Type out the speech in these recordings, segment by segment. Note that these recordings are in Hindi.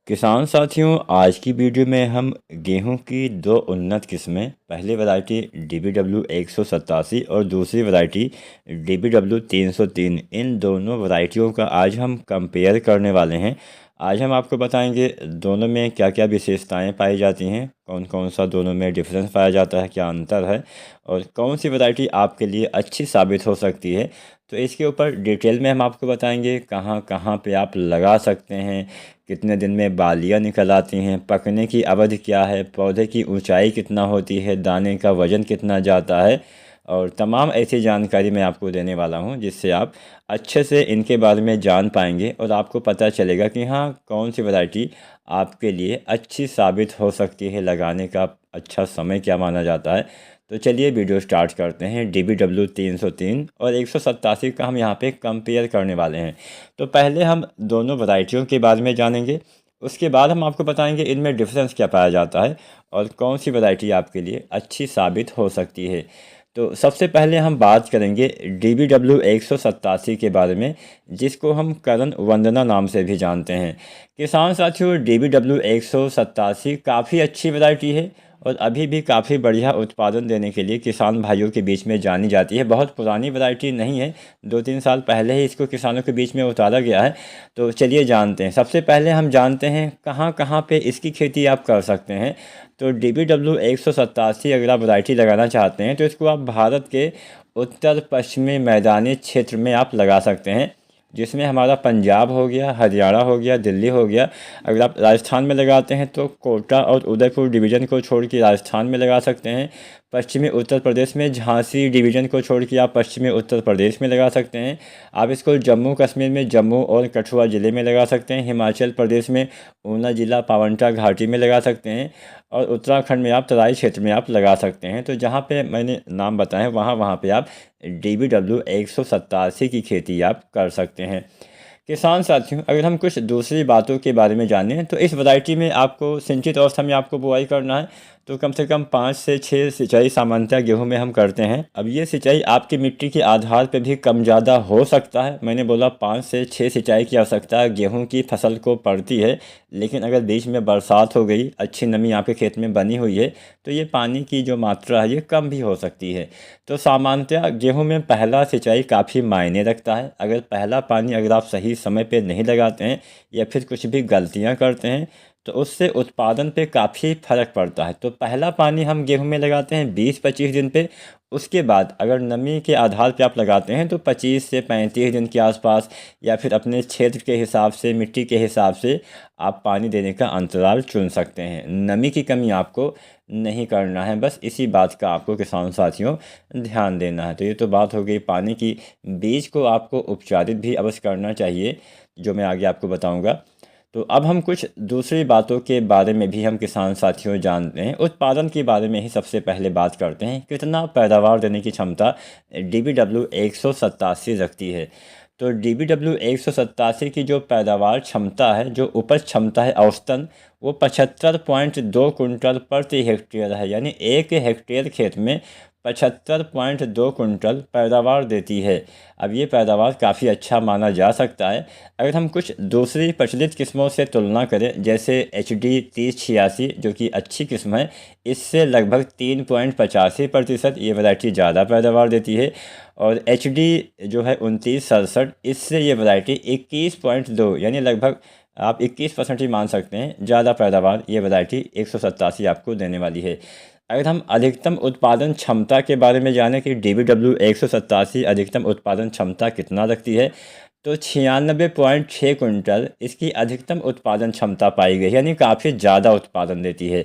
किसान साथियों, आज की वीडियो में हम गेहूं की दो उन्नत किस्में, पहली वैरायटी DBW 187 और दूसरी वैरायटी DBW 303, इन दोनों वैरायटियों का आज हम कंपेयर करने वाले हैं। आज हम आपको बताएंगे दोनों में क्या क्या विशेषताएं पाई जाती हैं, कौन कौन सा दोनों में डिफरेंस पाया जाता है, क्या अंतर है और कौन सी वैरायटी आपके लिए अच्छी साबित हो सकती है। तो इसके ऊपर डिटेल में हम आपको बताएंगे कहाँ कहाँ पे आप लगा सकते हैं, कितने दिन में बालियाँ निकल आती हैं, पकने की अवधि क्या है, पौधे की ऊंचाई कितना होती है, दाने का वज़न कितना जाता है और तमाम ऐसी जानकारी मैं आपको देने वाला हूं जिससे आप अच्छे से इनके बारे में जान पाएंगे और आपको पता चलेगा कि हाँ, कौन सी वैरायटी आपके लिए अच्छी साबित हो सकती है, लगाने का अच्छा समय क्या माना जाता है। तो चलिए वीडियो स्टार्ट करते हैं। DBW 303 और 187 का हम यहाँ पे कंपेयर करने वाले हैं। तो पहले हम दोनों वैरायटियों के बारे में जानेंगे, उसके बाद हम आपको बताएंगे इनमें डिफरेंस क्या पाया जाता है और कौन सी वैरायटी आपके लिए अच्छी साबित हो सकती है। तो सबसे पहले हम बात करेंगे DBW 187 के बारे में, जिसको हम करण वंदना नाम से भी जानते हैं। किसान साथियों, DBW 187 काफ़ी अच्छी वैरायटी है और अभी भी काफ़ी बढ़िया उत्पादन देने के लिए किसान भाइयों के बीच में जानी जाती है। बहुत पुरानी वैरायटी नहीं है, 2-3 साल पहले ही इसको किसानों के बीच में उतारा गया है। तो चलिए जानते हैं। सबसे पहले हम जानते हैं कहाँ कहाँ पे इसकी खेती आप कर सकते हैं। तो DBW 187 अगर आप वैरायटी लगाना चाहते हैं तो इसको आप भारत के उत्तर पश्चिमी मैदानी क्षेत्र में आप लगा सकते हैं, जिसमें हमारा पंजाब हो गया, हरियाणा हो गया, दिल्ली हो गया। अगर आप राजस्थान में लगाते हैं तो कोटा और उदयपुर डिवीज़न को छोड़ के राजस्थान में लगा सकते हैं। पश्चिमी उत्तर प्रदेश में झांसी डिवीज़न को छोड़ के आप पश्चिमी उत्तर प्रदेश में लगा सकते हैं। आप इसको जम्मू कश्मीर में जम्मू और कठुआ ज़िले में लगा सकते हैं। हिमाचल प्रदेश में ऊना ज़िला पावंटा घाटी में लगा सकते हैं और उत्तराखंड में आप तराई क्षेत्र में आप लगा सकते हैं। तो जहाँ पे मैंने नाम बताए वहाँ वहाँ पे आप DBW 187 की खेती आप कर सकते हैं। किसान साथियों, अगर हम कुछ दूसरी बातों के बारे में जानें तो इस वैरायटी में आपको सिंचित अवस्था में आपको बुआई करना है तो कम से कम 5 से 6 सिंचाई सामान्यतः गेहूं में हम करते हैं। अब ये सिंचाई आपकी मिट्टी के आधार पर भी कम ज़्यादा हो सकता है। मैंने बोला 5 से 6 सिंचाई की आवश्यकता गेहूं की फसल को पड़ती है, लेकिन अगर बीच में बरसात हो गई, अच्छी नमी आपके खेत में बनी हुई है तो ये पानी की जो मात्रा है ये कम भी हो सकती है। तो सामान्यतः गेहूं में पहला सिंचाई काफ़ी मायने रखता है। अगर पहला पानी अगर आप सही समय पे नहीं लगाते हैं या फिर कुछ भी गलतियां करते हैं तो उससे उत्पादन पे काफ़ी फर्क पड़ता है। तो पहला पानी हम गेहूं में लगाते हैं 20-25 दिन पे। उसके बाद अगर नमी के आधार पे आप लगाते हैं तो 25 से 35 दिन के आसपास या फिर अपने क्षेत्र के हिसाब से, मिट्टी के हिसाब से आप पानी देने का अंतराल चुन सकते हैं। नमी की कमी आपको नहीं करना है, बस इसी बात का आपको किसान साथियों ध्यान देना है। तो ये तो बात हो गई पानी की। बीज को आपको उपचारित भी अवश्य करना चाहिए, जो मैं आगे आपको बताऊंगा। तो अब हम कुछ दूसरी बातों के बारे में भी हम किसान साथियों जानते हैं। उत्पादन के बारे में ही सबसे पहले बात करते हैं। कितना पैदावार देने की क्षमता DBW 187 रखती है। तो DBW 187 की जो पैदावार क्षमता है, जो उपज क्षमता है औसतन, वो 75.2 कुंटल प्रति हेक्टेयर है। यानी 1 हेक्टेयर खेत में 75.2 कुंटल पैदावार देती है। अब ये पैदावार काफ़ी अच्छा माना जा सकता है। अगर हम कुछ दूसरी प्रचलित किस्मों से तुलना करें, जैसे HD 3086 जो कि अच्छी किस्म है, इससे लगभग 3.85% ये वैरायटी ज़्यादा पैदावार देती है। और HD जो है 2967, इससे ये वैरायटी 21.2 यानी लगभग आप 21% ही मान सकते हैं ज़्यादा पैदावार ये वैरायटी 187 आपको देने वाली है। अगर हम अधिकतम उत्पादन क्षमता के बारे में जानें कि DBW 187 अधिकतम उत्पादन क्षमता कितना रखती है, तो 96.6 कुंटल इसकी अधिकतम उत्पादन क्षमता पाई गई, यानी काफ़ी ज़्यादा उत्पादन देती है।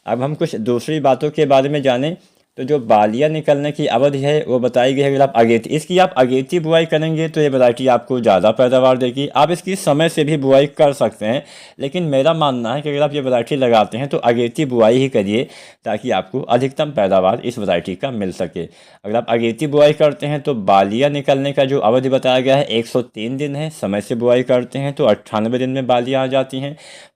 अब हम कुछ दूसरी बातों के बारे में जानें तो जो बालियाँ निकलने की अवधि है वो बताई गई है। अगर आप अगेती बुआई करेंगे तो ये वैरायटी आपको ज़्यादा पैदावार देगी। आप इसकी समय से भी बुआई कर सकते हैं, लेकिन मेरा मानना है कि अगर आप ये वैरायटी लगाते हैं तो अगेती बुआई ही करिए, ताकि आपको अधिकतम पैदावार इस वैरायटी का मिल सके। अगर आप अगेती बुआई करते हैं तो बालियाँ निकलने का जो अवधि बताया गया है 103 दिन है। समय से बुआई करते हैं तो 98 दिन में बालियाँ आ जाती हैं।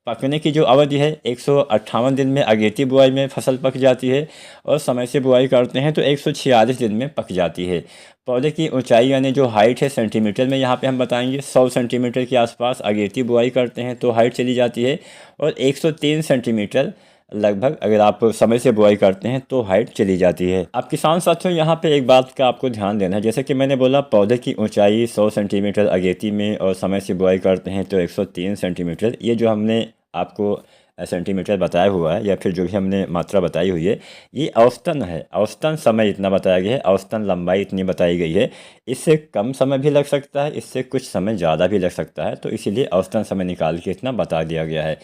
पकने की जो अवधि है 158 दिन में अगेती बुआई में फसल पक जाती है और समय से बुआई करते हैं तो 146 दिन में पक जाती है। पौधे की ऊंचाई यानी जो हाइट है सेंटीमीटर में यहाँ पे हम बताएंगे 100 सेंटीमीटर के आसपास अगेती बुआई करते हैं तो हाइट चली जाती है और 103 सेंटीमीटर लगभग अगर आप समय से बुआई करते हैं तो हाइट चली जाती है। अब किसान साथियों यहाँ पे एक बात का आपको ध्यान देना है, जैसे कि मैंने बोला पौधे की ऊंचाई 100 सेंटीमीटर अगेती में और समय से बुआई करते हैं तो 103 सेंटीमीटर। ये जो हमने आपको सेंटीमीटर बताया हुआ है या फिर जो भी हमने मात्रा बताई हुई है ये औसतन है, औसतन समय इतना बताया गया है, औसतन लंबाई इतनी बताई गई है। इससे कम समय भी लग सकता है, इससे कुछ समय ज़्यादा भी लग सकता है, तो इसीलिए औसतन समय निकाल के इतना बता दिया गया है।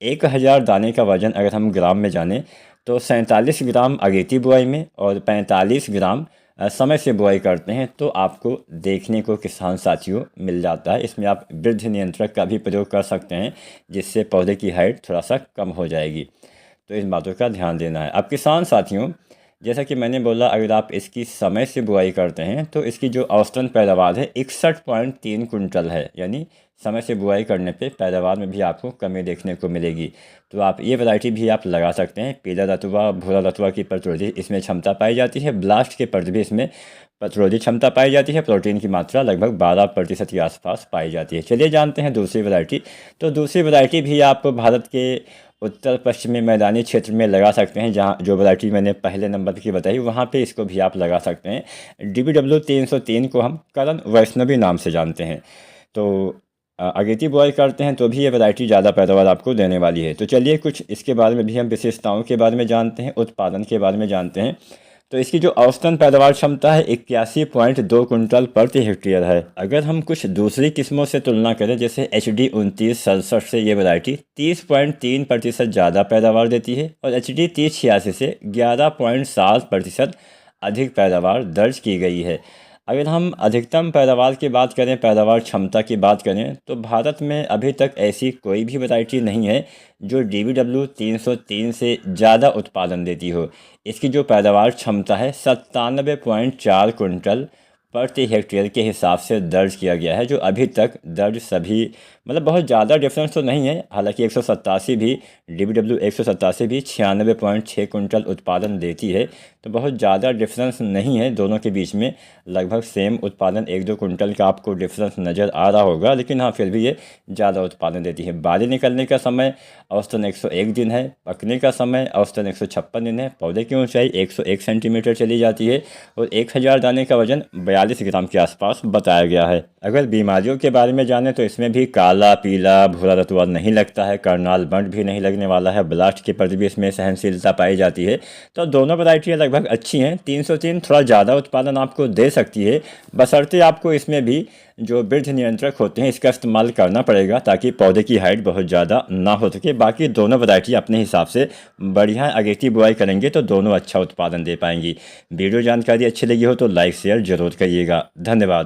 1000 दाने का वजन अगर हम ग्राम में जानें तो 47 ग्राम अगेती बुआई में और 45 ग्राम समय से बुआई करते हैं तो आपको देखने को किसान साथियों मिल जाता है। इसमें आप वृद्धि नियंत्रक का भी प्रयोग कर सकते हैं जिससे पौधे की हाइट थोड़ा सा कम हो जाएगी, तो इन बातों का ध्यान देना है। अब किसान साथियों जैसा कि मैंने बोला अगर आप इसकी समय से बुआई करते हैं तो इसकी जो औसतन पैदावार है 61.3 कुंटल है, यानी समय से बुआई करने पे पैदावार में भी आपको कमी देखने को मिलेगी। तो आप ये वैरायटी भी आप लगा सकते हैं। पीला रतुआ भूरा रतुआ की प्रतिरोधी इसमें क्षमता पाई जाती है, ब्लास्ट के प्रति भी इसमें प्रतिरोधी क्षमता पाई जाती है, प्रोटीन की मात्रा लगभग 12% के आसपास पाई जाती है। चलिए जानते हैं दूसरी वैरायटी। तो दूसरी वैरायटी भी आप भारत के उत्तर पश्चिमी मैदानी क्षेत्र में लगा सकते हैं, जहाँ जो वैरायटी मैंने पहले नंबर की बताई वहाँ पे इसको भी आप लगा सकते हैं। DBW 303 को हम करण वैष्णवी नाम से जानते हैं। तो अगेती बुआई करते हैं तो भी ये वैरायटी ज़्यादा पैदावार आपको देने वाली है। तो चलिए कुछ इसके बारे में भी हम विशेषताओं के बारे में जानते हैं, उत्पादन के बारे में जानते हैं। तो इसकी जो औसतन पैदावार क्षमता है 81.2 कुंटल प्रति हेक्टेयर है। अगर हम कुछ दूसरी किस्मों से तुलना करें जैसे HD 2967 से ये वैरायटी 30.3% ज़्यादा पैदावार देती है और HD 3086 से 11.7% अधिक पैदावार दर्ज की गई है। अगर हम अधिकतम पैदावार की बात करें, पैदावार क्षमता की बात करें, तो भारत में अभी तक ऐसी कोई भी वैरायटी नहीं है जो DBW 303 से ज़्यादा उत्पादन देती हो। इसकी जो पैदावार क्षमता है 97.4 कुंटल प्रति हेक्टेयर के हिसाब से दर्ज किया गया है, जो अभी तक दर्ज सभी मतलब बहुत ज़्यादा डिफरेंस तो नहीं है। हालांकि 187 भी DBW 187 भी 96.6 कुंटल उत्पादन देती है, तो बहुत ज़्यादा डिफरेंस नहीं है दोनों के बीच में। लगभग सेम उत्पादन 1-2 कुंटल का आपको डिफरेंस नज़र आ रहा होगा, लेकिन हाँ फिर भी ये ज़्यादा उत्पादन देती है। बाली निकलने का समय औसतन 101 दिन है, पकने का समय औसतन 156 दिन है, पौधे की ऊंचाई 101 सेंटीमीटर चली जाती है और 1000 दाने का वजन 42 ग्राम के आसपास बताया गया है। अगर बीमारियों के बारे में जाने तो इसमें भी काला पीला भूरा रतुआ नहीं लगता है, करनाल बंट भी नहीं लगने वाला है, ब्लास्ट के प्रति भी इसमें सहनशीलता पाई जाती है। तो दोनों वैरायटियाँ लगभग अच्छी हैं। 303 थोड़ा ज़्यादा उत्पादन आपको दे सकती है, बशर्ते आपको इसमें भी जो वृद्धि नियंत्रक होते हैं इसका इस्तेमाल करना पड़ेगा ताकि पौधे की हाइट बहुत ज़्यादा ना हो सके। बाकी दोनों वैरायटी अपने हिसाब से बढ़िया अगेती बुआई करेंगे तो दोनों अच्छा उत्पादन दे पाएंगी। वीडियो जानकारी अच्छी लगी हो तो लाइक शेयर जरूर करिएगा। धन्यवाद।